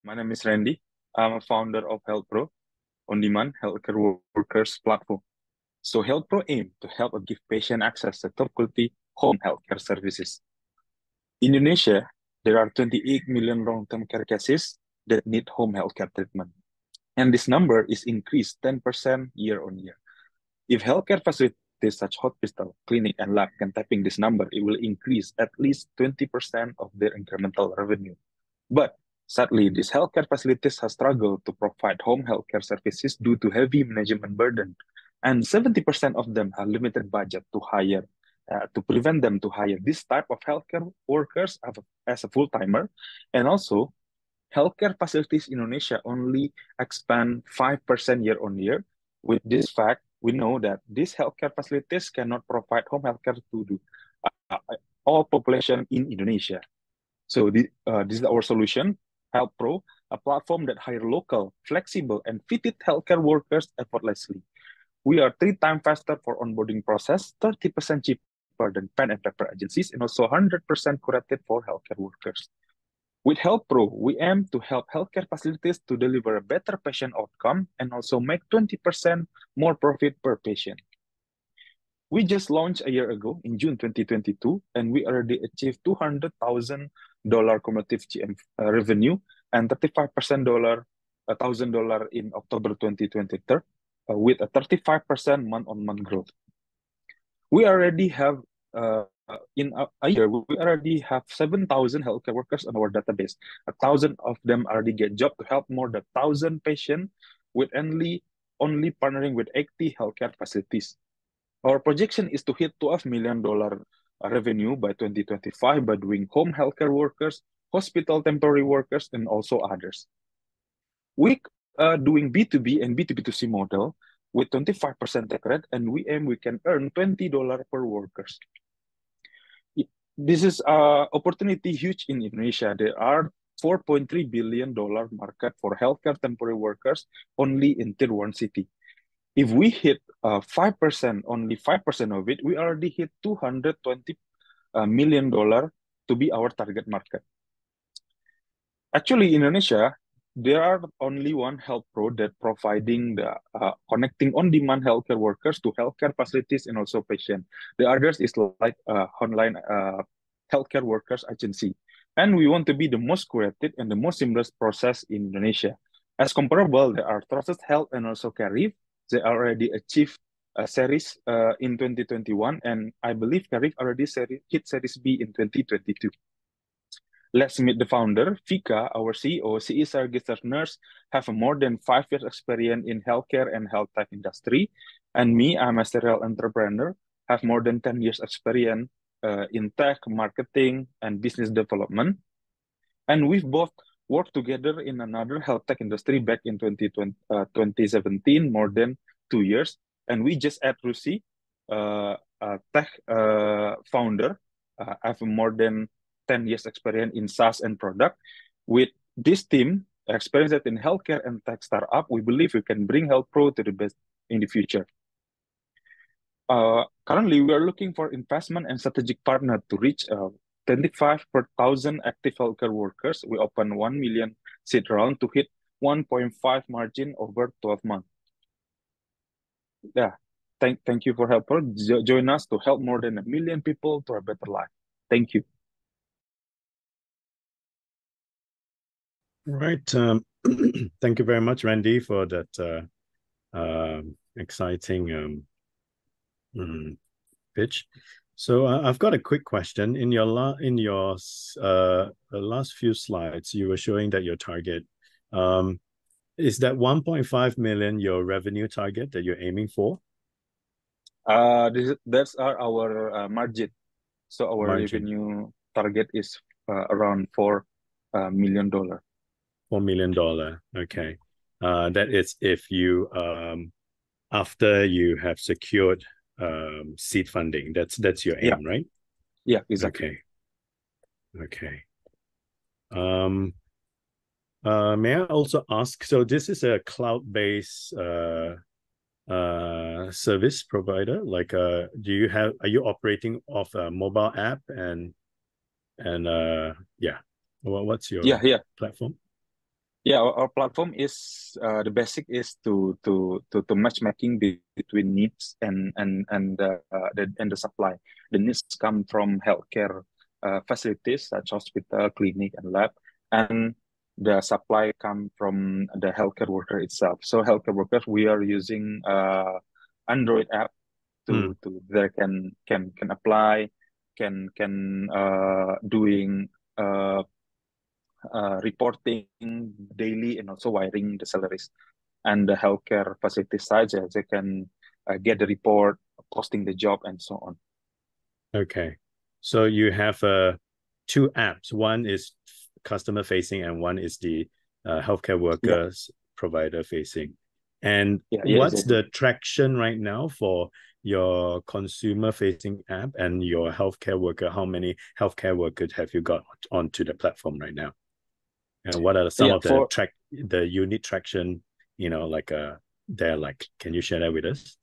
My name is Rendy. I'm a founder of Healthpro, on-demand healthcare workers platform. So Healthpro aim to help give patient access to top quality home healthcare services. In Indonesia, there are 28 million long-term care cases that need home healthcare treatment. And this number is increased 10% year on year. If healthcare facilities such hospital, clinic, and lab can tapping this number, it will increase at least 20% of their incremental revenue. But sadly, these healthcare facilities have struggled to provide home healthcare services due to heavy management burden. And 70% of them have limited budget to hire, to prevent them to hire this type of healthcare workers as a full-timer. And also, healthcare facilities in Indonesia only expand 5% year on year. With this fact, we know that these healthcare facilities cannot provide home healthcare to uh, all population in Indonesia. So this is our solution, Healthpro, a platform that hire local, flexible, and fitted healthcare workers effortlessly. We are 3 times faster for onboarding process, 30% cheaper than pen and paper agencies, and also 100% curated for healthcare workers. With Healthpro, we aim to help healthcare facilities to deliver a better patient outcome and also make 20% more profit per patient. We just launched a year ago in June 2022, and we already achieved $200,000 cumulative GM revenue and $35,000 in October 2023, with a 35% month-on-month growth. We already have in a year, we already have 7,000 healthcare workers on our database. 1,000 of them already get job to help more than 1,000 patients with only partnering with 80 healthcare facilities. Our projection is to hit $12 million revenue by 2025 by doing home healthcare workers, hospital temporary workers, and also others. We doing B2B and B2B2C model with 25% take rate, and we aim we can earn $20 per workers. This is opportunity huge in Indonesia. There are $4.3 billion market for healthcare temporary workers only in Tier 1 city. If we hit 5%, only 5% of it, we already hit $220 million to be our target market. Actually, in Indonesia, there are only one Healthpro that providing the connecting on-demand healthcare workers to healthcare facilities and also patient. The others is like online healthcare workers agency. And we want to be the most curated and the most seamless process in Indonesia. As comparable, there are Trusted Health and also Carif. They already achieved a series in 2021, and I believe Carif already hit series B in 2022. Let's meet the founder, Vika, our CEO. She is a registered nurse, have more than 5 years experience in healthcare and health tech industry. And me, I'm a serial entrepreneur, have more than 10 years experience in tech, marketing, and business development. And we've both worked together in another health tech industry back in 2017, more than 2 years. And we just at Rusi, a tech founder, have more than 10 years experience in SaaS and product. With this team, experience in healthcare and tech startup, we believe we can bring Healthpro to the best in the future. Currently, we are looking for investment and strategic partner to reach 25 per 1,000 active healthcare workers. We open 1 million seed round to hit 1.5 margin over 12 months. Yeah, thank you for helping. Join us to help more than 1 million people to a better life. Thank you. Right. Thank you very much, Rendy, for that exciting pitch. So I've got a quick question. In your last few slides, you were showing that your target is that 1.5 million your revenue target that you're aiming for? That's our margin. So our revenue target is around $4 million. $4 million. Okay. That is if you after you have secured seed funding. That's your aim, right? Yeah, exactly. Okay. May I also ask, so this is a cloud-based service provider, like are you operating off a mobile app and what's your platform? Yeah, our platform is the basic is to matchmaking between needs and the supply. The needs come from healthcare facilities such hospital, clinic, and lab, and the supply come from the healthcare worker itself. So healthcare workers, we are using Android app Mm, to they can apply, can doing uh reporting daily and also wiring the salaries. And the healthcare facility side, they can get the report, posting the job, and so on. okay. So you have two apps. One is customer facing and one is the healthcare Yeah, workers provider facing. And yeah, what's exactly. the traction right now for your consumer facing app and your healthcare worker? How many healthcare workers have you got onto the platform right now? And what are some Yeah, of the unit traction, like they're like, can you share that with us?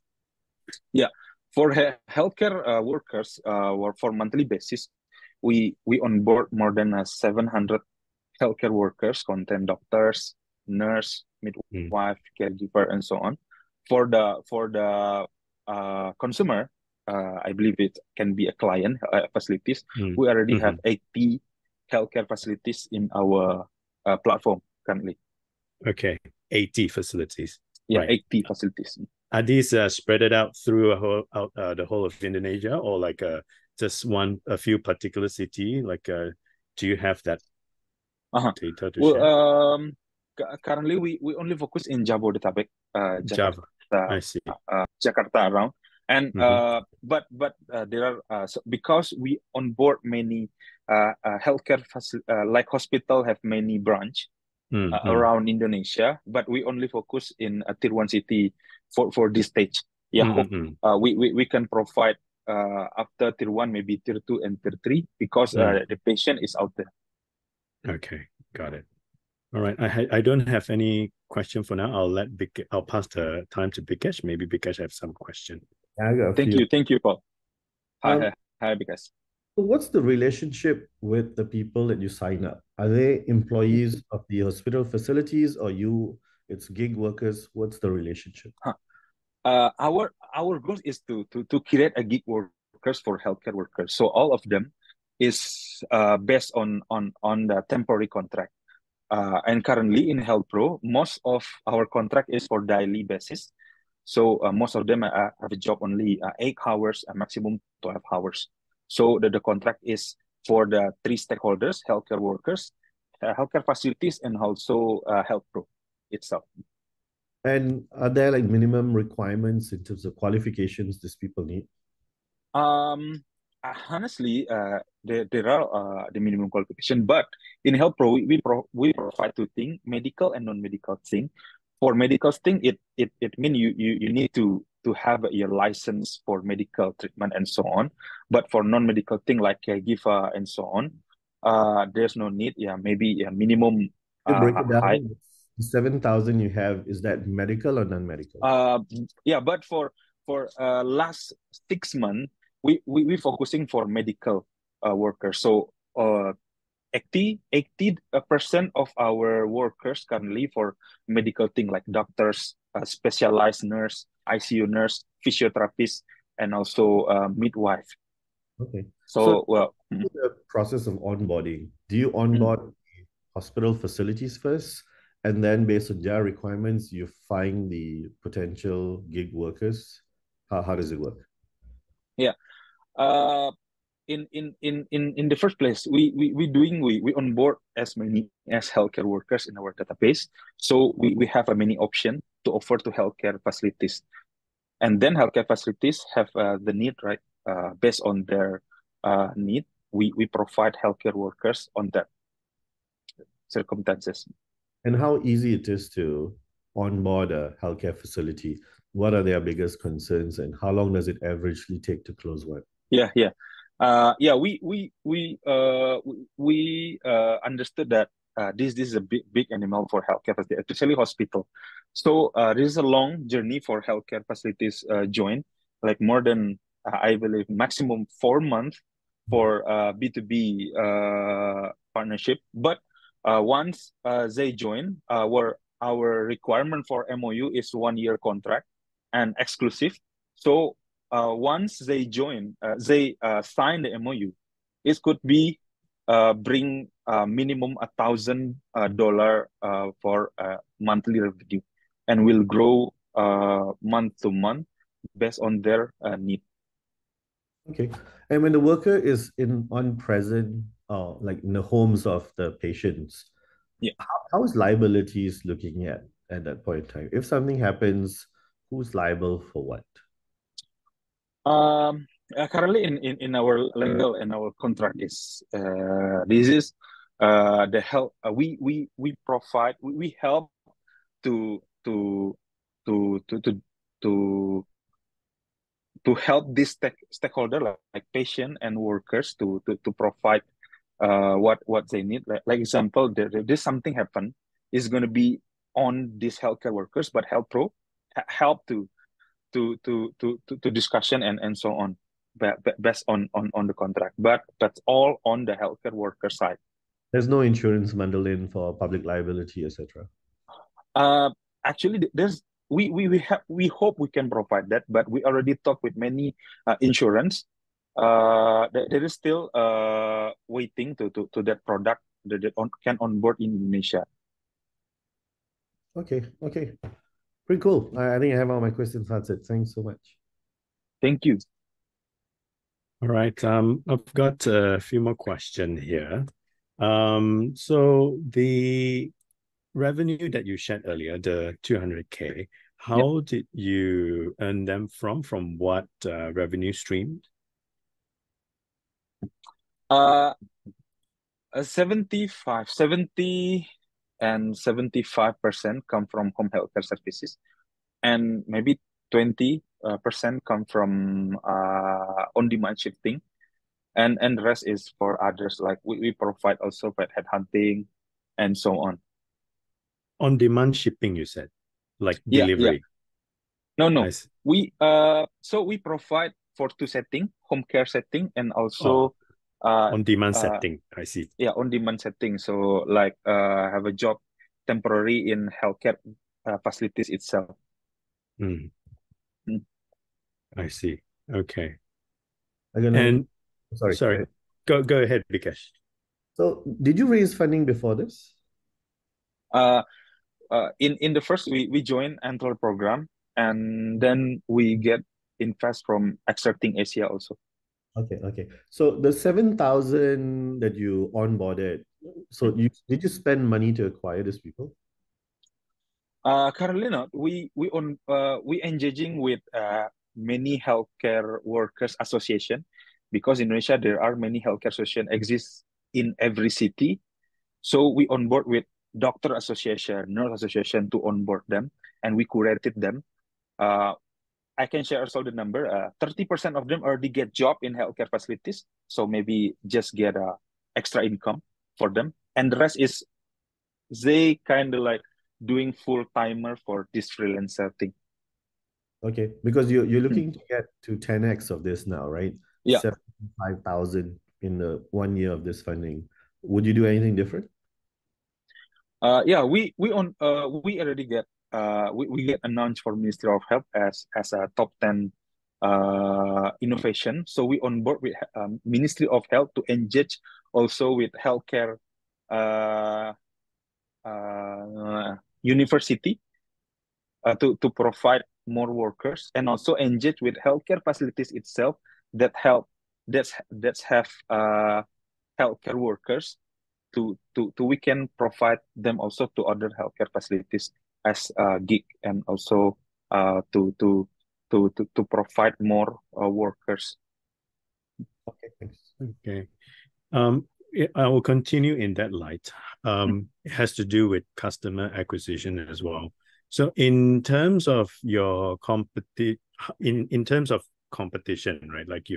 yeah, for healthcare workers, or for monthly basis, we onboard more than 700 healthcare workers, content doctors, nurse, Mm, midwife, caregiver, and so on. For the consumer, I believe it can be a client facilities. mm, We already have mhm. 80 healthcare facilities in our platform currently. Okay, 80 facilities. Yeah, Right. 80 facilities. Are these spread it out through the whole of Indonesia, or like just a few particular city? Like, do you have that Uh-huh. data to Well, share? currently we only focus in Jabodetabek, Java. Jakarta, I see. Jakarta around, and Hmm. but there are so because we onboard many healthcare like hospital have many branch Mm-hmm. around Indonesia, but we only focus in a tier one city for this stage. Yeah, hope Mm-hmm. we can provide after tier one, maybe tier two and tier three, because Mm. the patient is out there. Okay, got it. All right. I don't have any question for now. I'll pass the time to Bikesh. Maybe Bikesh have some question. I got a few. Thank you, Paul. Hi, Um, hi, hi, because so what's the relationship with the people that you sign up? Are they employees of the hospital facilities or it's gig workers? What's the relationship? our goal is to create a gig workers for healthcare workers. So all of them is based on the temporary contract. And currently in HealthPro, most of our contract is for daily basis. So most of them have a job only 8 hours, maximum 12 hours. So the contract is for the three stakeholders: healthcare workers, healthcare facilities, and also HealthPro itself. And are there like minimum requirements in terms of qualifications these people need? Um, Honestly, there are the minimum qualification, but in Health Pro, we provide two things: medical and non-medical thing. For medical thing, it mean you need to have your license for medical treatment and so on. But for non-medical thing like caregiver and so on, there's no need. Yeah, maybe a minimum You break it height. down. The 7,000 you have, is that medical or non-medical? Uh, yeah, but for last 6 months, we focusing for medical workers. So 80% of our workers currently for medical thing like doctors, specialized nurse, ICU nurse, physiotherapist, and also midwife. Okay. So So well, the process of onboarding, do you mm, onboard hospital facilities first, and then based on their requirements, you find the potential gig workers? How does it work? yeah. Uh, in the first place, we onboard as many as healthcare workers in our database. So we have a many option to offer to healthcare facilities, and then healthcare facilities have the need, right, based on their need. We provide healthcare workers on that circumstances. And how easy it is to onboard a healthcare facility? What are their biggest concerns, and how long does it averagely take to close one? Yeah, yeah, yeah. We understood that this is a big animal for healthcare facilities, especially hospital. So this is a long journey for healthcare facilities join, like more than I believe maximum 4 months for B2B partnership. But Once they join, our requirement for MOU is 1 year contract and exclusive. So once they join, they sign the MOU, it could be bring minimum $1,000 for monthly revenue, and will grow month to month based on their need. Okay. And when the worker is on present, like in the homes of the patients, Yeah. how is liabilities looking at that point in time? If something happens, who's liable for what? Currently in our legal and our contract is this is the help we provide, we help to to to to to to to help this stakeholder, like patient and workers, to provide what they need. Like example, there's something happen, is going to be on these healthcare workers, but Healthpro help to discussion and so on, based on the contract, but that's all on the healthcare worker side. There's no insurance bundled in for public liability, etc. uh Actually, there's we hope we can provide that, but we already talked with many insurance. There is still waiting to that product that can onboard in Indonesia. Okay, okay. Pretty cool. I think I have all my questions answered. Thanks so much. Thank you. All right. I've got a few more questions here. So the revenue that you shared earlier, the 200K, how did you earn them from? From what revenue stream? 70 and 75% come from home healthcare services, and maybe 20% come from on-demand shifting, and the rest is for others, like we provide also pet headhunting and so on. On-demand shipping, you said, like Yeah. delivery. No. I see. We provide for two setting, home care setting, and also on-demand setting. I see. yeah, on-demand setting. So like have a job temporary in healthcare facilities itself. Mm, Mm. I see. Okay. And sorry. Sorry, go ahead, Vikesh. So did you raise funding before this? In the first, we join Antler program, and then we get invest from Extracting Asia also. Okay, okay. So the 7,000 that you onboarded, so did you spend money to acquire these people? Currently not. We engaging with many healthcare workers association, because in Indonesia there are many healthcare association exists in every city. So we onboard with doctor association, nurse association to onboard them, and we curated them. I can share also the number. 30% of them already get job in healthcare facilities, so maybe just get a extra income for them, and the rest is they kind of like doing full timer for this freelancer thing. Okay, because you're looking to get to 10x of this now, right? Yeah. 75,000 in the 1 year of this funding. Would you do anything different? Yeah, we already get we get announced for Ministry of Health as a top 10 innovation. So we onboard with Ministry of Health to engage also with healthcare university to provide more workers, and also engage with healthcare facilities itself that have healthcare workers to we can provide them also to other healthcare facilities as a gig, and also to provide more workers. Okay, thanks. Okay. I will continue in that light. It has to do with customer acquisition as well. So in terms of your in terms of competition, right? Like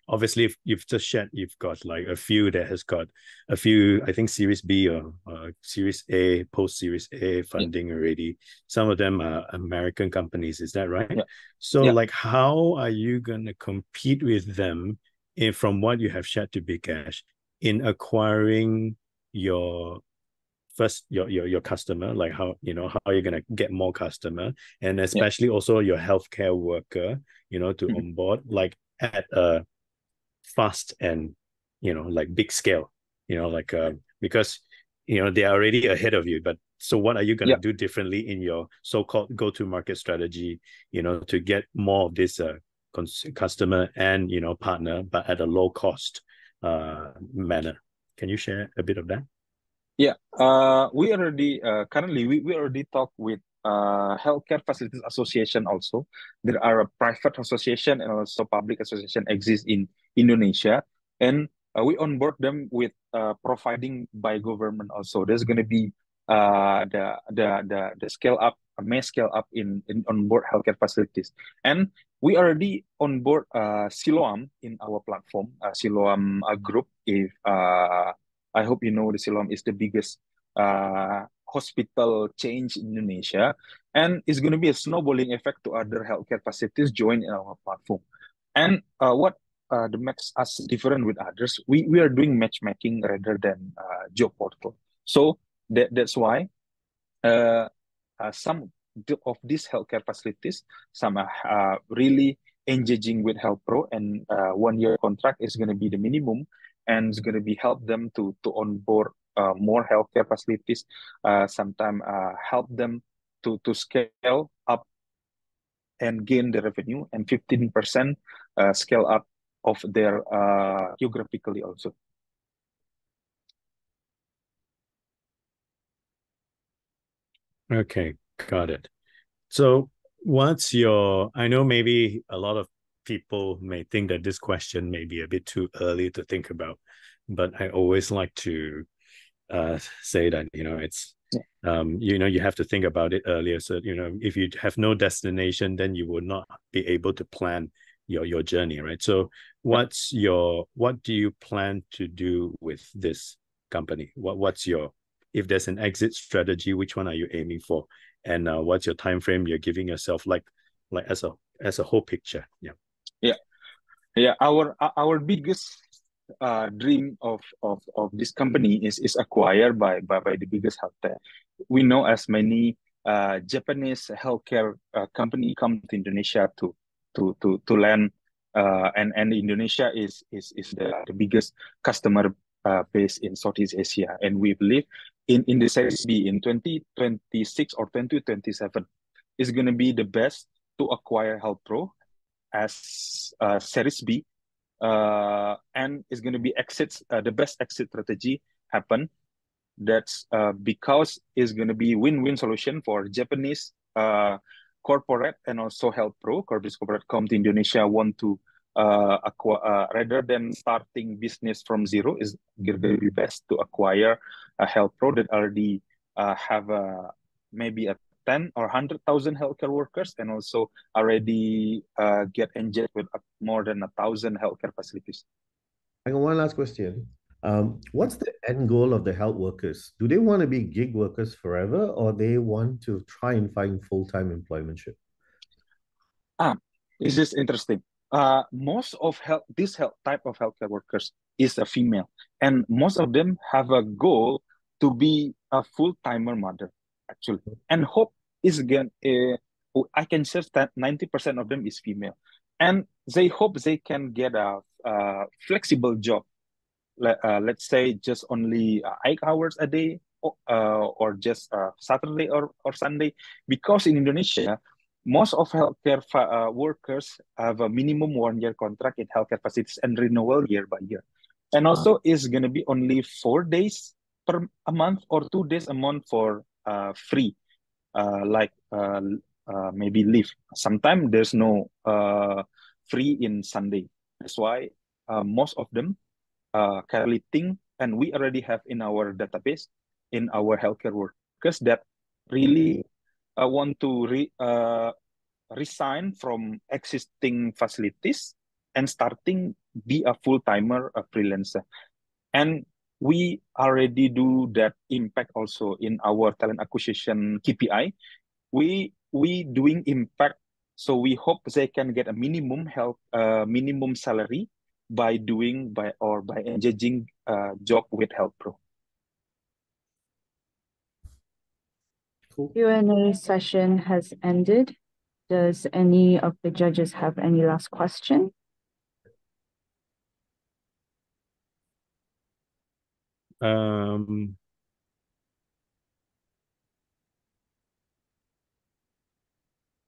obviously if you've just shared, you've got like a few that has got a few, I think Series B or Series A, post Series A funding already. Some of them are American companies, is that right? So like how are you gonna compete with them from what you have shared to Big Cash in acquiring your first your customer, like how how you're gonna get more customer, and Yeah. especially also your healthcare worker, to onboard like at a fast and like big scale, like because they are already ahead of you. But so what are you gonna Yeah. do differently in your so-called go-to-market strategy, to get more of this customer and partner, but at a low cost manner? Can you share a bit of that? Yeah, we already currently we already talk with healthcare facilities association also. There are a private association and also public association exist in Indonesia, and we onboard them with providing by government also. There's going to be the scale up, may scale up in onboard healthcare facilities, and we already onboard Siloam in our platform, Siloam group. If I hope you know the Siloam is the biggest hospital chain in Indonesia, and it's going to be a snowballing effect to other healthcare facilities join in our platform. And what that makes us different with others, we are doing matchmaking rather than job portal. So that's why some of these healthcare facilities, some are really engaging with Healthpro, and 1 year contract is going to be the minimum, and it's going to be help them to onboard more healthcare facilities. Sometimes help them to scale up and gain the revenue, and 15% scale up of their geographically also. Okay, got it. So I know maybe a lot of people may think that this question may be a bit too early to think about, but I always like to say that, it's, you have to think about it earlier. So, if you have no destination, then you will not be able to plan your journey, right? So what do you plan to do with this company? If there's an exit strategy, which one are you aiming for? And what's your time frame you're giving yourself, like as a whole picture? Yeah. Yeah, our biggest dream of this company is acquired by the biggest health tech. We know as many Japanese healthcare company come to Indonesia to land, and Indonesia is the biggest customer base in Southeast Asia, and we believe in the Series B in 2026 or 2027 is going to be the best to acquire Healthpro as Series B, and it's going to be the best exit strategy happen. That's because it's going to be win-win solution for Japanese corporate and also Healthpro. Corporate come to Indonesia want to acquire rather than starting business from zero, is going to be best to acquire a Healthpro that already have maybe a 10 or 100,000 healthcare workers, and also already get engaged with more than 1,000 healthcare facilities. I got one last question. What's the end goal of the health workers? Do they want to be gig workers forever, or they want to try and find full-time employmentship? This is interesting. Most of this type of healthcare workers is a female, and most of them have a goal to be a full-timer mother, actually. And hope is again, I can say that 90% of them is female, and they hope they can get a flexible job. Let's say just only 8 hours a day, or just Saturday or Sunday, because in Indonesia, most of healthcare workers have a minimum 1 year contract in healthcare facilities and renewal year by year. And also is going to be only 4 days per a month or 2 days a month for free, like maybe leave. Sometimes there's no free in Sunday. That's why most of them currently think, and we already have in our database, in our healthcare workers that really want to resign from existing facilities and starting be a full-timer, a freelancer. And we already do that impact also in our talent acquisition KPI. We doing impact, so we hope they can get a minimum salary by engaging job with Healthpro. successful? Q&A session has ended. Does any of the judges have any last question? I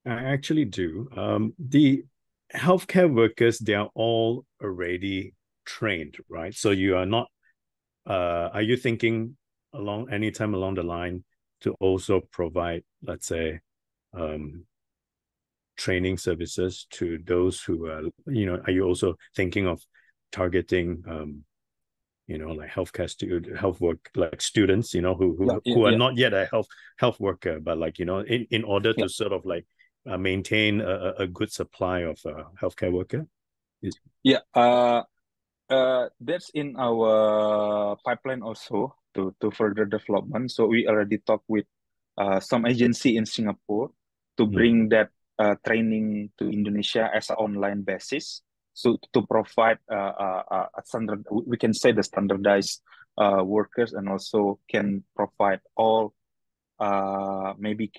actually do. The healthcare workers, they are all already trained, right? So you are not, are you thinking anytime along the line to also provide, let's say, training services to those who are, are you also thinking of targeting, like students, who are not yet a health worker, but in order to sort of maintain a good supply of healthcare worker? That's in our pipeline also to further development. So we already talked with some agency in Singapore to bring that training to Indonesia as an online basis. So to provide a standard, we can say the standardized workers, and also can provide all maybe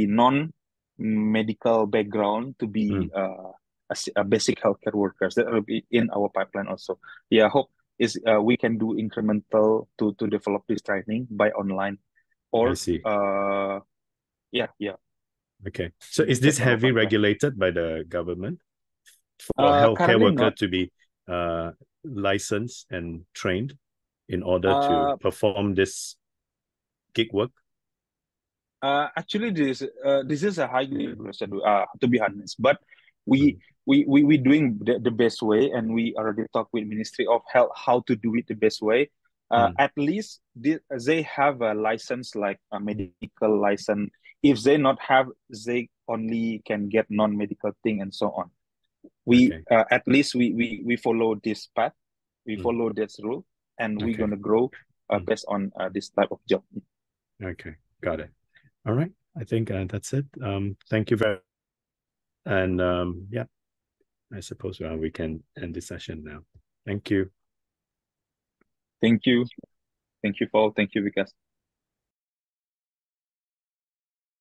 non-medical background to be a basic healthcare workers. That will be in our pipeline also. Yeah, hope is we can do incremental to develop this training by online, or I see. Yeah. Okay. So is this heavy regulated by the government for healthcare currently worker not. to be licensed and trained in order to perform this gig work? Actually, this is a highly regulated, to be honest. But we doing the best way, and we already talked with Ministry of Health how to do it the best way. At least they have a license, like a medical license. If they not have, they only can get non-medical thing and so on. At least we follow this path, we follow this rule, and we're gonna grow based on this type of job. Okay, got it. All right, I think that's it. Thank you very much. And yeah, I suppose we can end this session now. Thank you. Thank you, Paul. Thank you, Vikas.